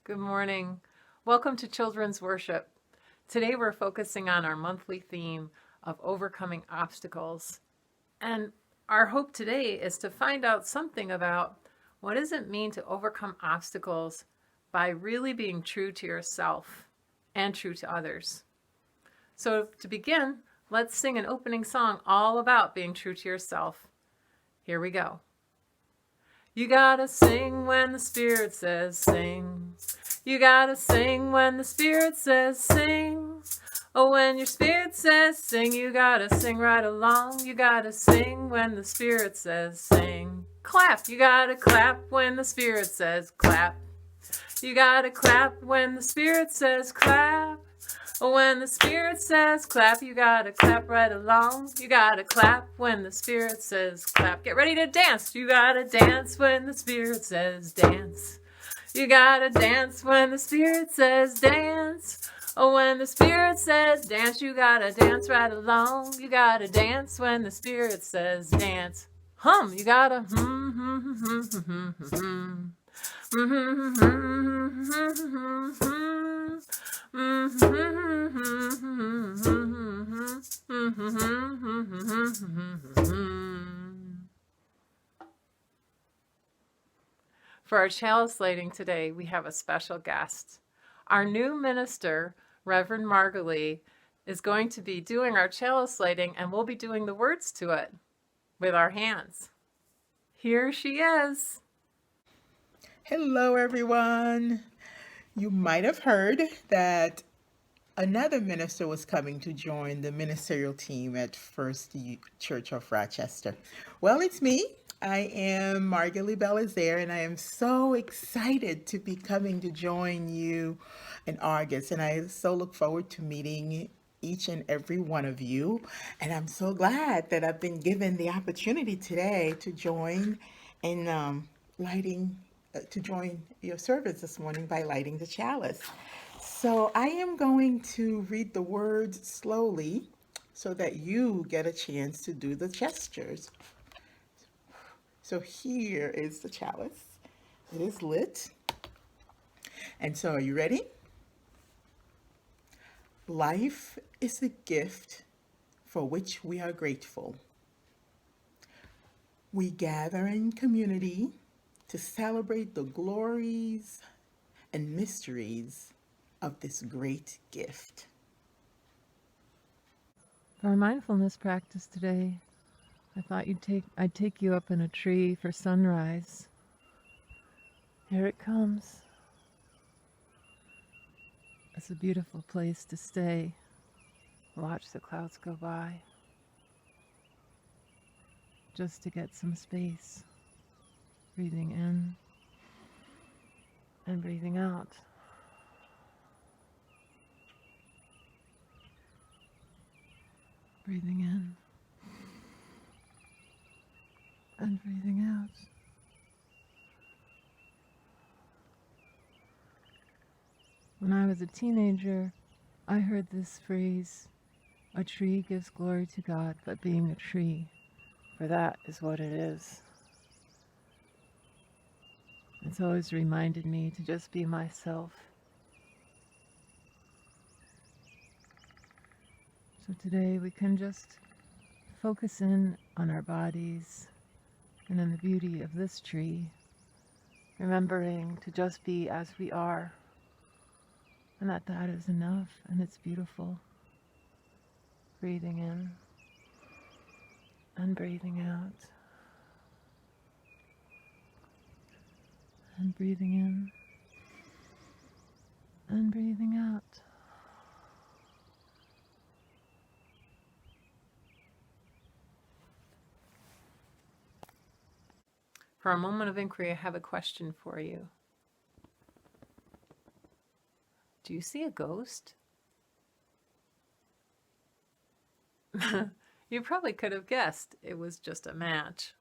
Good morning. Welcome to Children's Worship. Today we're focusing on our monthly theme of overcoming obstacles. And our hope today is to find out something about what does it mean to overcome obstacles by really being true to yourself and true to others. So to begin, let's sing an opening song all about being true to yourself. Here we go. You gotta sing when the Spirit says sing. You gotta sing when the Spirit says sing. Oh, when your Spirit says sing, you gotta sing right along. You gotta sing when the Spirit says sing. Clap, you gotta clap when the Spirit says clap. You gotta clap when the Spirit says clap. When the Spirit says clap, you gotta clap right along. You gotta clap when the Spirit says clap. Get ready to dance. You gotta dance when the Spirit says dance. You gotta dance when the Spirit says dance. When the Spirit says dance, you gotta dance right along. You gotta dance when the Spirit says dance. Hum, you gotta For our chalice lighting today, we have a special guest. Our new minister, Reverend Margalie, is going to be doing our chalice lighting, and we'll be doing the words to it with our hands. Here she is. Hello, everyone. You might have heard that another minister was coming to join the ministerial team at Church of Rochester. Well, it's me. I am Margalie Belizaire, and I am so excited to be coming to join you in August. And I so look forward to meeting each and every one of you. And I'm so glad that I've been given the opportunity today to join in lighting, to join your service this morning by lighting the chalice. So I am going to read the words slowly so that you get a chance to do the gestures. So here is the chalice. It is lit. And so are you ready? Life is a gift for which we are grateful. We gather in community to celebrate the glories and mysteries of this great gift. For our mindfulness practice today, I thought I'd take you up in a tree for sunrise. Here it comes. It's a beautiful place to stay. Watch the clouds go by. Just to get some space. Breathing in and breathing out. Breathing in and breathing out. When I was a teenager, I heard this phrase, "A tree gives glory to God, but being a tree, for that is what it is." It's always reminded me to just be myself. So today we can just focus in on our bodies and in the beauty of this tree, remembering to just be as we are, and that is enough and it's beautiful. Breathing in and breathing out, and breathing in and breathing out. For a moment of inquiry, I have a question for you. Do you see a ghost? You probably could have guessed it was just a match.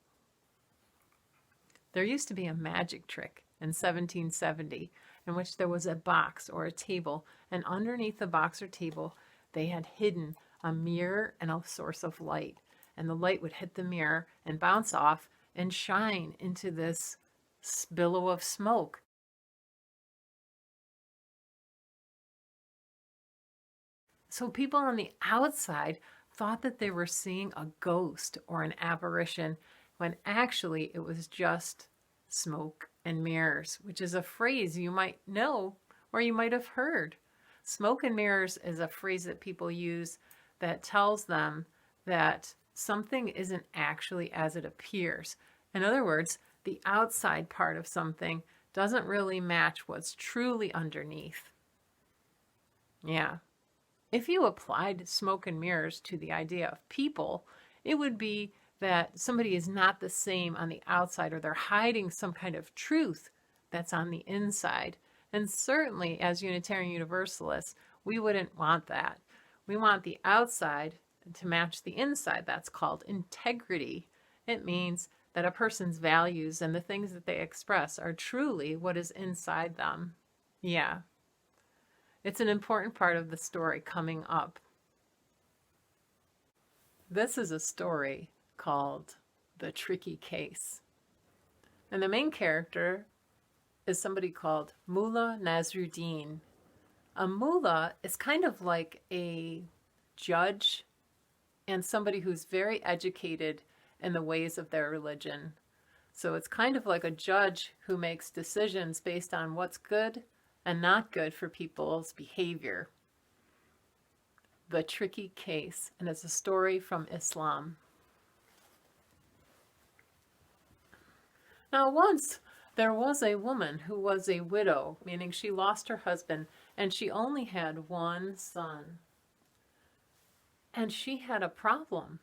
There used to be a magic trick in 1770 in which there was a box or a table, and underneath the box or table they had hidden a mirror and a source of light, and the light would hit the mirror and bounce off and shine into this billow of smoke. So people on the outside thought that they were seeing a ghost or an apparition when actually it was just smoke and mirrors, which is a phrase you might know or you might have heard. Smoke and mirrors is a phrase that people use that tells them that something isn't actually as it appears. In other words, the outside part of something doesn't really match what's truly underneath. Yeah. If you applied smoke and mirrors to the idea of people, it would be that somebody is not the same on the outside, or they're hiding some kind of truth that's on the inside. And certainly, as Unitarian Universalists, we wouldn't want that. We want the outside to match the inside. That's called integrity. It means that a person's values and the things that they express are truly what is inside them. Yeah. It's an important part of the story coming up. This is a story called The Tricky Case. And the main character is somebody called Mullah Nasruddin. A mullah is kind of like a judge and somebody who's very educated in the ways of their religion. So it's kind of like a judge who makes decisions based on what's good and not good for people's behavior. The Tricky Case, and it's a story from Islam. Now, once there was a woman who was a widow, meaning she lost her husband, and she only had one son. And she had a problem.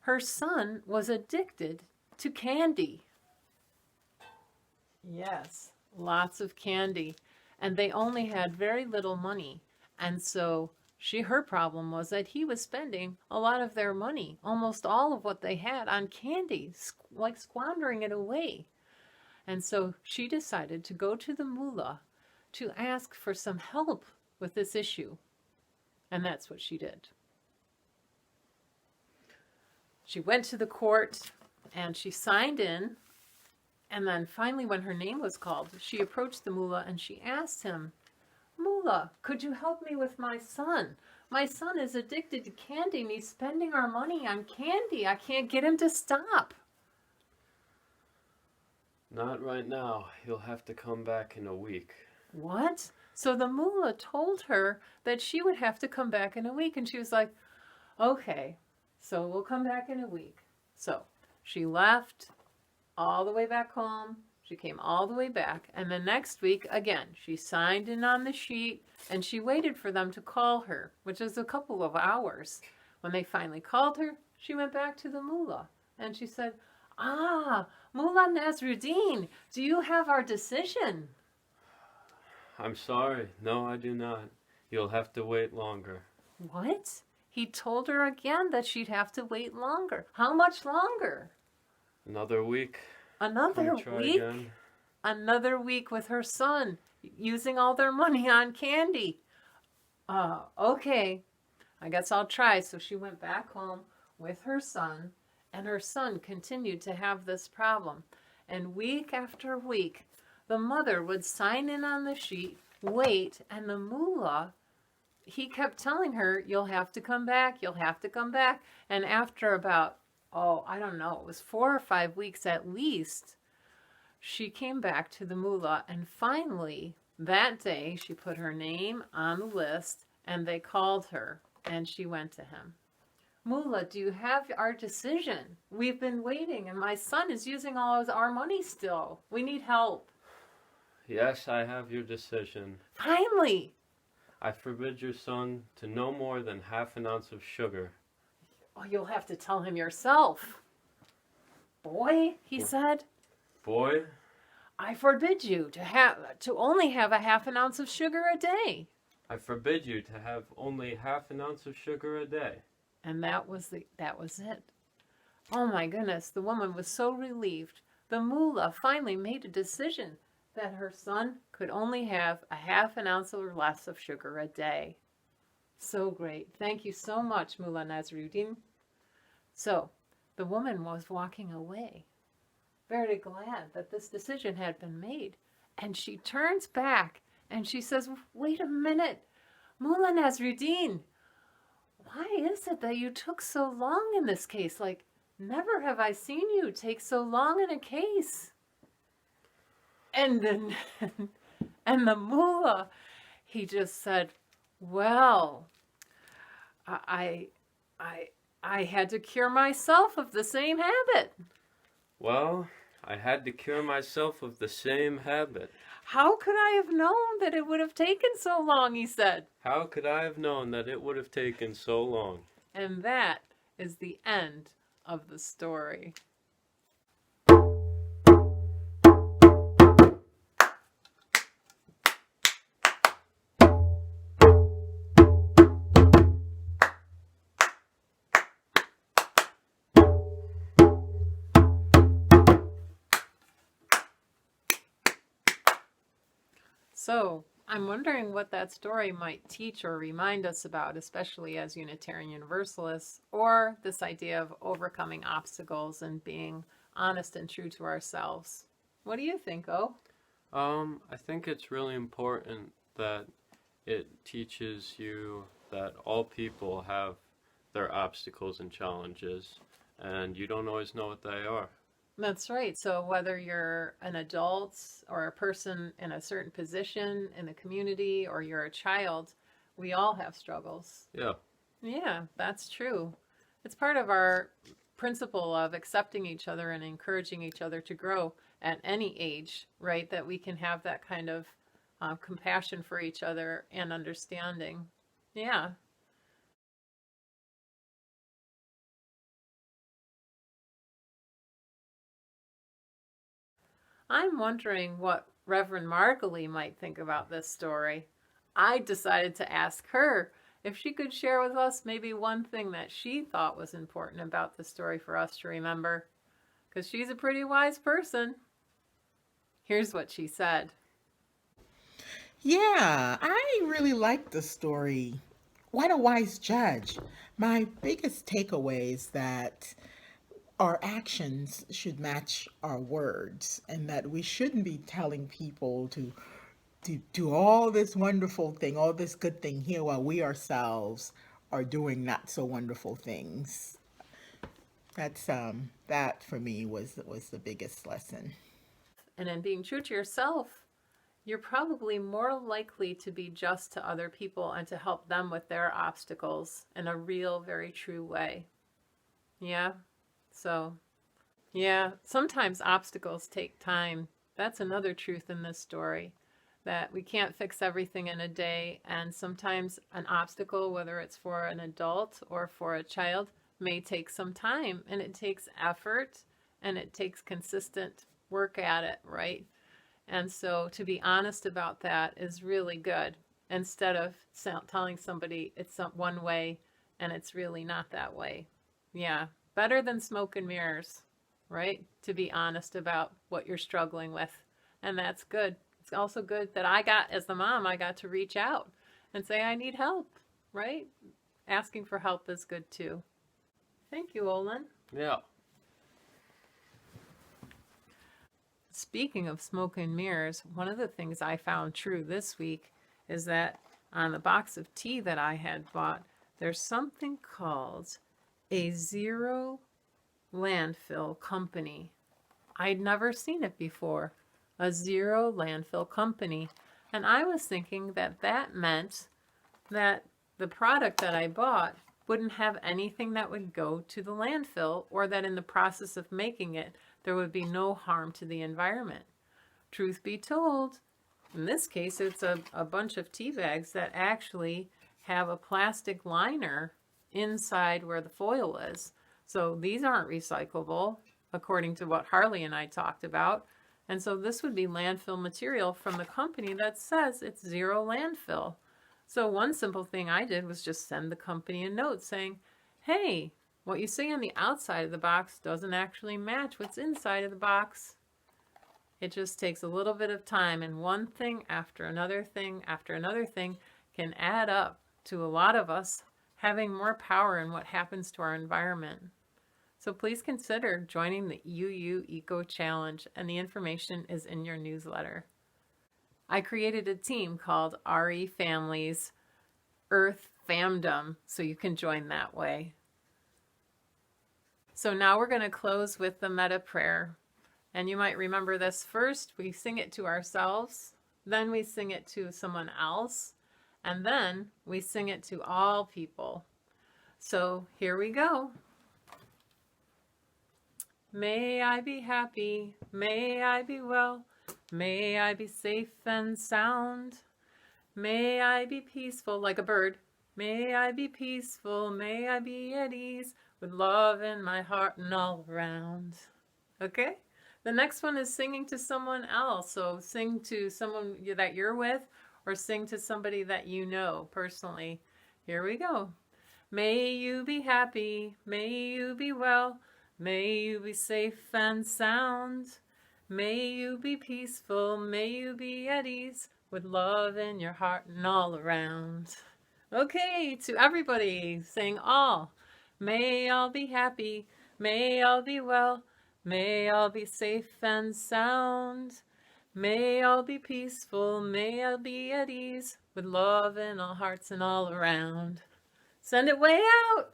Her son was addicted to candy. Yes, lots of candy. And they only had very little money. And so her problem was that he was spending a lot of their money, almost all of what they had, on candy, like squandering it away. And so she decided to go to the mullah to ask for some help with this issue. And that's what she did. She went to the court and she signed in. And then finally, when her name was called, she approached the mullah and she asked him, "Mullah, could you help me with my son? My son is addicted to candy and he's spending our money on candy. I can't get him to stop." Not right now. He'll have to come back in a week. What? So the mullah told her that she would have to come back in a week. And she was like, okay, so we'll come back in a week. So she left all the way back home. She came all the way back. And the next week, again, she signed in on the sheet and she waited for them to call her, which was a couple of hours. When they finally called her, she went back to the mullah and she said, Mullah Nasruddin, do you have our decision? I'm sorry. No, I do not. You'll have to wait longer. What? He told her again that she'd have to wait longer. How much longer? Another week. Another week? Again. Another week with her son, using all their money on candy. Okay, I guess I'll try. So she went back home with her son, and her son continued to have this problem. And week after week, the mother would sign in on the sheet, wait, and the mullah, he kept telling her, you'll have to come back, you'll have to come back. And after about, I don't know, it was 4 or 5 weeks at least, she came back to the mullah. And finally, that day, she put her name on the list, and they called her, and she went to him. Mullah, do you have our decision? We've been waiting, and my son is using all of our money still. We need help. Yes, I have your decision. Finally! I forbid your son to no more than half an ounce of sugar. Oh, you'll have to tell him yourself. Boy, he said. Boy? I forbid you to only have a half an ounce of sugar a day. I forbid you to have only half an ounce of sugar a day. And that was it. Oh my goodness, the woman was so relieved. The mullah finally made a decision that her son could only have a half an ounce or less of sugar a day. So great. Thank you so much, Mullah Nasruddin. So the woman was walking away, very glad that this decision had been made. And she turns back and she says, wait a minute, Mullah Nasruddin, why is it that you took so long in this case? Like, never have I seen you take so long in a case. And then, and the mullah, he just said, well, I, I, I had to cure myself of the same habit. Well, I had to cure myself of the same habit. How could I have known that it would have taken so long, he said. How could I have known that it would have taken so long? And that is the end of the story. So, I'm wondering what that story might teach or remind us about, especially as Unitarian Universalists, or this idea of overcoming obstacles and being honest and true to ourselves. What do you think, O? I think it's really important that it teaches you that all people have their obstacles and challenges, and you don't always know what they are. That's right. So whether you're an adult or a person in a certain position in the community or you're a child, we all have struggles. Yeah. Yeah, that's true. It's part of our principle of accepting each other and encouraging each other to grow at any age, right? That we can have that kind of compassion for each other and understanding. Yeah. I'm wondering what Reverend Margalie might think about this story. I decided to ask her if she could share with us maybe one thing that she thought was important about the story for us to remember, because she's a pretty wise person. Here's what she said. Yeah, I really like the story. What a wise judge. My biggest takeaway is that our actions should match our words and that we shouldn't be telling people to do all this wonderful thing, all this good thing here while we ourselves are doing not so wonderful things. That for me was the biggest lesson. And in being true to yourself, you're probably more likely to be just to other people and to help them with their obstacles in a real, very true way. Yeah? So, yeah, sometimes obstacles take time. That's another truth in this story, that we can't fix everything in a day. And sometimes an obstacle, whether it's for an adult or for a child, may take some time. And it takes effort and it takes consistent work at it, right? And so to be honest about that is really good, instead of telling somebody it's one way and it's really not that way. Yeah, better than smoke and mirrors, right? To be honest about what you're struggling with. And that's good. It's also good that as the mom, I got to reach out and say, I need help, right? Asking for help is good too. Thank you, Olin. Yeah. Speaking of smoke and mirrors, one of the things I found true this week is that on the box of tea that I had bought, there's something called a zero landfill company. I'd never seen it before. A zero landfill company. And I was thinking that that meant that the product that I bought wouldn't have anything that would go to the landfill, or that in the process of making it, there would be no harm to the environment. Truth be told, in this case, it's a bunch of tea bags that actually have a plastic liner inside where the foil is. So these aren't recyclable, according to what Harley and I talked about. And so this would be landfill material from the company that says it's zero landfill. So one simple thing I did was just send the company a note saying, hey, what you see on the outside of the box doesn't actually match what's inside of the box. It just takes a little bit of time, and one thing after another thing after another thing can add up to a lot of us having more power in what happens to our environment. So please consider joining the UU Eco Challenge, and the information is in your newsletter. I created a team called RE Families Earth famdom, so you can join that way. So now we're going to close with the metta prayer. And you might remember this first. We sing it to ourselves, then we sing it to someone else, and then we sing it to all people. So here we go. May I be happy, may I be well, may I be safe and sound. May I be peaceful like a bird, may I be peaceful, may I be at ease, with love in my heart and all around. Okay? The next one is singing to someone else. So sing to someone that you're with, or sing to somebody that you know personally. Here we go. May you be happy, may you be well, may you be safe and sound. May you be peaceful, may you be at ease, with love in your heart and all around. Okay, to everybody, sing all. May all be happy, may all be well, may all be safe and sound. May all be peaceful, may all be at ease, with love in all hearts and all around. Send it way out.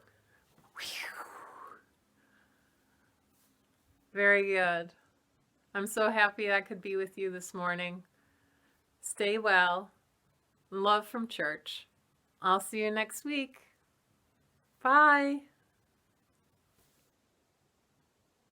Very good. I'm so happy I could be with you this morning. Stay well. Love from church. I'll see you next week. Bye.